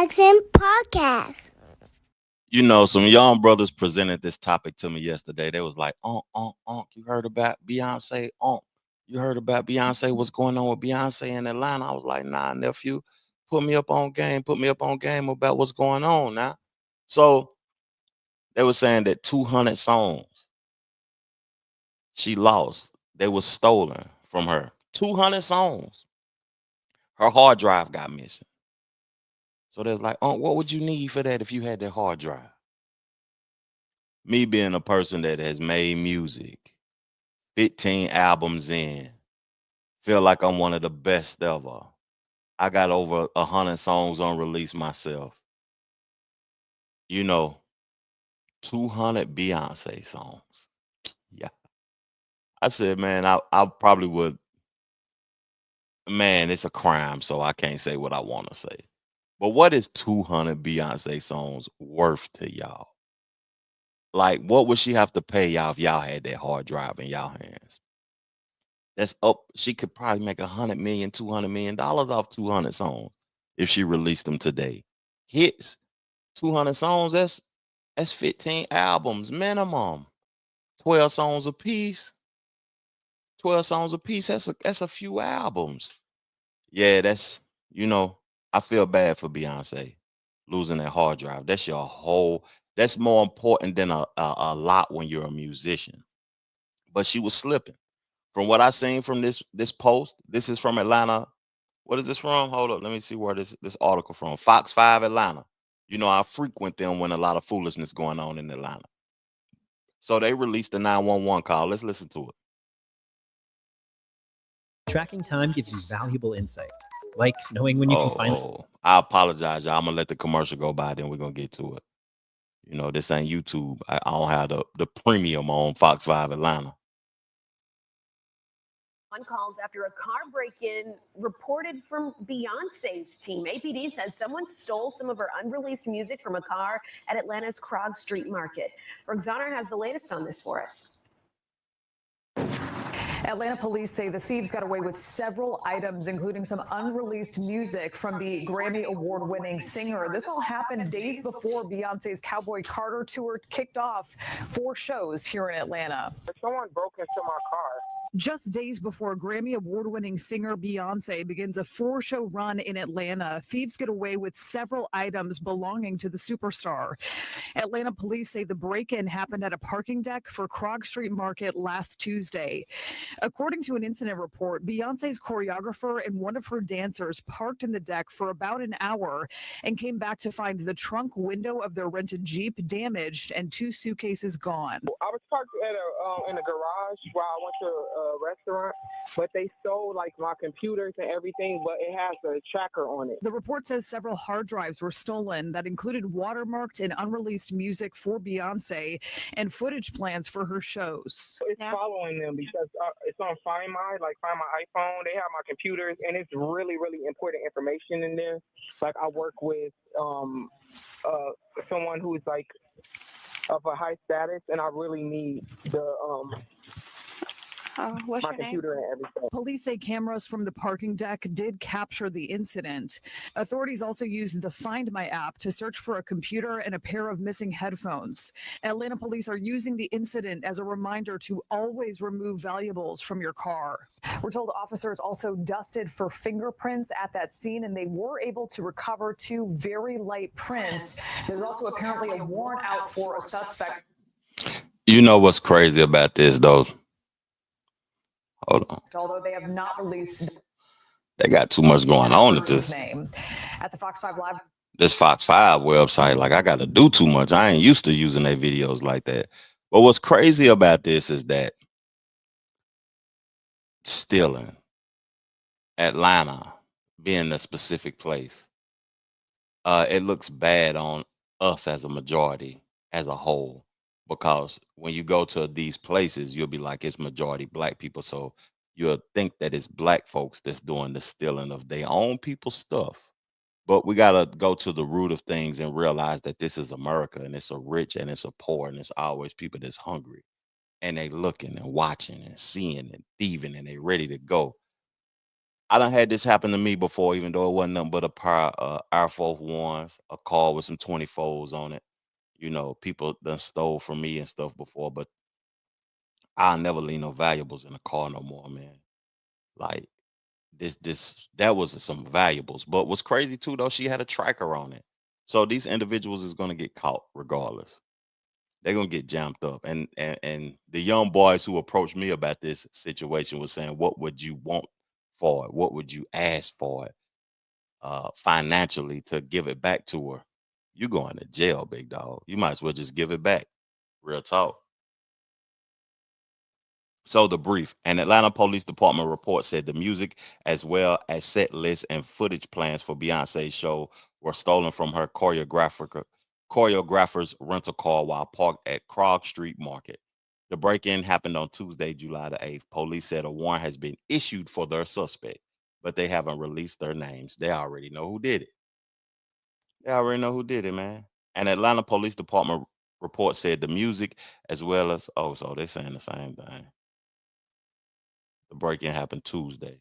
Jackson Podcast. You know, some young brothers presented this topic to me yesterday. They was like, you heard about Beyonce? You heard about Beyonce? What's going on with Beyonce in Atlanta? I was like, nah, nephew, put me up on game about what's going on now. So they were saying that 200 songs she lost. They was stolen from her. 200 songs. Her hard drive got missing. So they was like, what would you need for that if you had that hard drive? Me being a person that has made music, 15 albums in, feel like I'm one of the best ever. I got over 100 songs unreleased myself. You know, 200 Beyonce songs. Yeah. I said, man, I probably would. Man, it's a crime, so I can't say what I want to say. But what is 200 Beyonce songs worth to y'all? Like, what would she have to pay y'all if y'all had that hard drive in y'all hands? That's up. She could probably make $100 million, $200 million off 200 songs if she released them today. Hits, 200 songs. That's 15 albums minimum. 12 songs a piece. 12 songs a piece. That's a few albums. Yeah, I feel bad for Beyonce losing that hard drive. That's your whole. That's more important than a lot when you're a musician. But she was slipping. From what I seen from this post, this is from Atlanta. What is this from? Hold up, let me see where this article from. Fox 5 Atlanta. You know, I frequent them when a lot of foolishness going on in Atlanta. So they released the 911 call. Let's listen to it. Tracking time gives you valuable insight, like knowing when you can finally. I apologize, y'all. I'm gonna let the commercial go by, then we're gonna get to it. You know, this ain't YouTube. I don't have the premium on Fox 5 Atlanta. On calls after a car break-in reported from Beyonce's team. APD says someone stole some of her unreleased music from a car at Atlanta's Krog Street Market. Roxana has the latest on this for us. Atlanta police say the thieves got away with several items, including some unreleased music from the Grammy Award-winning singer. This all happened days before Beyonce's Cowboy Carter tour kicked off 4 shows here in Atlanta. Someone broke into my car. Just days before Grammy Award-winning singer Beyoncé begins a 4-show run in Atlanta, thieves get away with several items belonging to the superstar. Atlanta police say the break-in happened at a parking deck for Krog Street Market last Tuesday. According to an incident report, Beyoncé's choreographer and one of her dancers parked in the deck for about an hour and came back to find the trunk window of their rented Jeep damaged and 2 suitcases gone. I was parked in a garage while I went to a restaurant, but they stole like my computers and everything, but it has a tracker on it. The report says several hard drives were stolen that included watermarked and unreleased music for Beyonce and footage plans for her shows. It's following them because it's on Find My iPhone. They have my computers, and it's really, really important information in there. Like I work with someone who's like of a high status, and I really need my computer and everything. Police say cameras from the parking deck did capture the incident. Authorities also used the Find My app to search for a computer and a pair of missing headphones. Atlanta police are using the incident as a reminder to always remove valuables from your car. We're told officers also dusted for fingerprints at that scene, and they were able to recover 2 very light prints. There's also apparently a warrant out for a suspect. You know what's crazy about this, though? Hold on. Although they have not released. They got too much going on at this. Name. At the Fox 5 Live. This Fox 5 website, like I got to do too much. I ain't used to using their videos like that. But what's crazy about this is that stealing, Atlanta being a specific place, it looks bad on us as a majority, as a whole. Because when you go to these places, you'll be like, it's majority black people. So you'll think that it's black folks that's doing the stealing of their own people's stuff. But we got to go to the root of things and realize that this is America, and it's a rich and it's a poor, and it's always people that's hungry. And they looking and watching and seeing and thieving, and they ready to go. I done had this happen to me before, even though it wasn't nothing but a pair of Air Force Ones, a car with some 24s on it. You know, people done stole from me and stuff before, but I'll never leave no valuables in a car no more, man. Like that was some valuables. But what's crazy too, though, she had a tracker on it. So these individuals is gonna get caught regardless. They're gonna get jammed up. And the young boys who approached me about this situation was saying, what would you want for it? What would you ask for it? Financially to give it back to her? You going to jail, big dog. You might as well just give it back. Real talk. So the brief, an Atlanta Police Department report said the music, as well as set lists and footage plans for Beyonce's show, were stolen from her choreographer's rental car while parked at Krog Street Market. The break-in happened on Tuesday, July the 8th. Police said a warrant has been issued for their suspect, but they haven't released their names. They already know who did it. They already know who did it, man. An Atlanta Police Department report said the music, as well as, oh, so they're saying the same thing. The break-in happened Tuesday.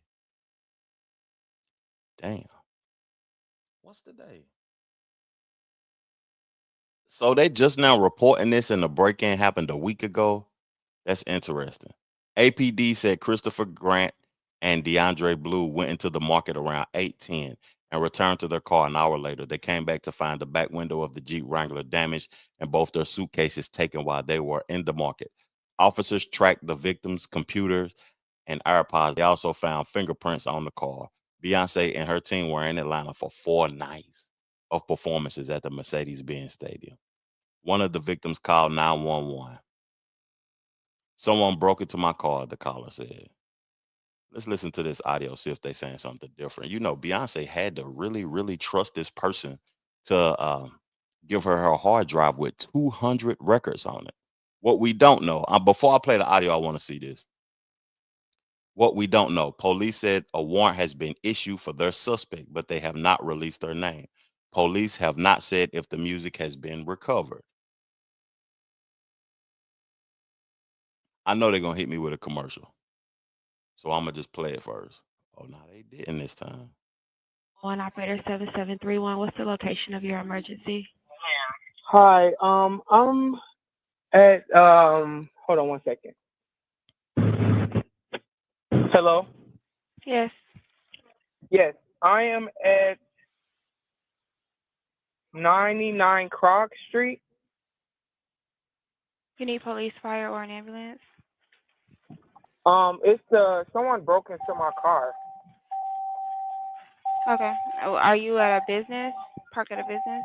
Damn. What's the day? So they just now reporting this and the break-in happened a week ago. That's interesting. APD said Christopher Grant and DeAndre Blue went into the market around 8:10 and returned to their car an hour later. They came back to find the back window of the Jeep Wrangler damaged and both their suitcases taken while they were in the market. Officers tracked the victims' computers and AirPods. They also found fingerprints on the car. Beyonce and her team were in Atlanta for 4 nights of performances at the Mercedes-Benz Stadium. One of the victims called 911. Someone broke into my car, the caller said. Let's listen to this audio, see if they're saying something different. You know, Beyonce had to really, really trust this person to give her hard drive with 200 records on it. What we don't know, before I play the audio, I want to see this. What we don't know, police said a warrant has been issued for their suspect, but they have not released their name. Police have not said if the music has been recovered. I know they're going to hit me with a commercial. So I'm going to just play it first. Oh, no, they didn't this time. On operator 7731, what's the location of your emergency? Hi, I'm at hold on one second. Hello? Yes. Yes, I am at 99 Krog Street. You need police, fire, or an ambulance? It's someone broke into my car. Okay. Oh, are you at a business? Parked at a business?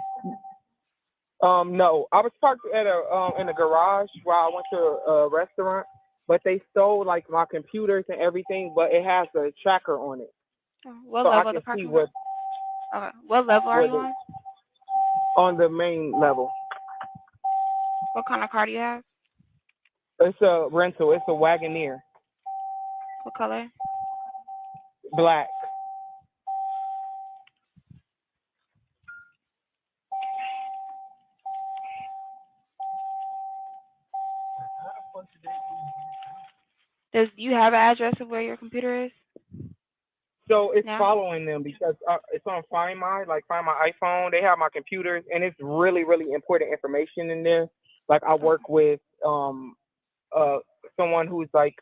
No, I was parked at in a garage while I went to a restaurant, but they stole like my computers and everything, but it has a tracker on it. Oh, what So I level of can the parking see lot? Okay. What level are you on? on the main level. What kind of car do you have? It's a rental. It's a Wagoneer, What color? black. Do you have an address of where your computer is? So it's No. following them because it's on Find My, like Find My iPhone. They have my computers, and it's really, really important information in there. Like I work with someone who's like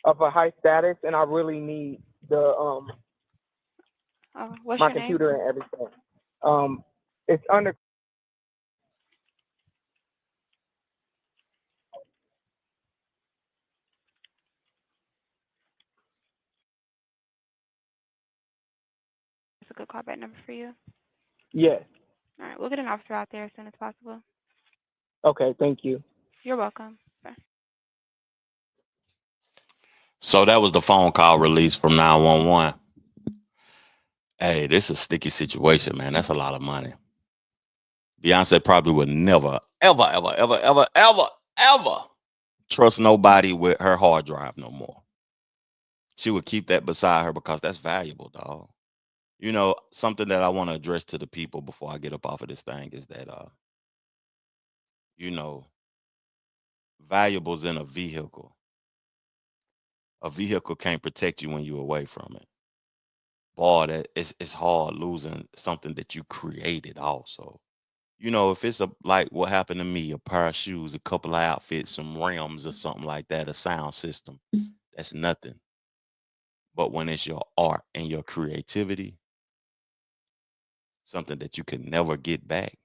of a high status, and I really need the What's my your name? computer and everything. It's under. That's a good callback number for you. Yes. All right. We'll get an officer out there as soon as possible. Okay. Thank you. You're welcome. Bye. So that was the phone call release from 911. Hey, this is a sticky situation, man. That's a lot of money. Beyonce probably would never, ever, ever, ever, ever, ever, ever trust nobody with her hard drive no more. She would keep that beside her because that's valuable, dog. You know, something that I want to address to the people before I get up off of this thing is that you know, valuables in a vehicle. A vehicle can't protect you when you're away from it. boy, that it's hard losing something that you created also. You know, if it's like what happened to me, a pair of shoes, a couple of outfits, some rims or something like that, a sound system, that's nothing. But when it's your art and your creativity, something that you can never get back,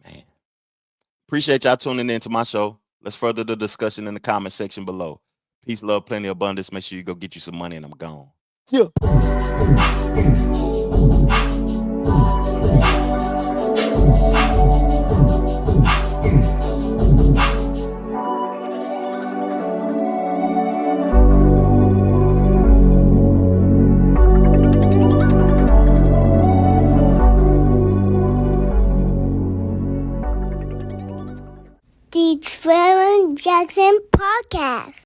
man. Appreciate y'all tuning in to my show. Let's further the discussion in the comment section below. Peace, love, plenty of abundance. Make sure you go get you some money and I'm gone. Yeah. The Trevor Jackson Podcast.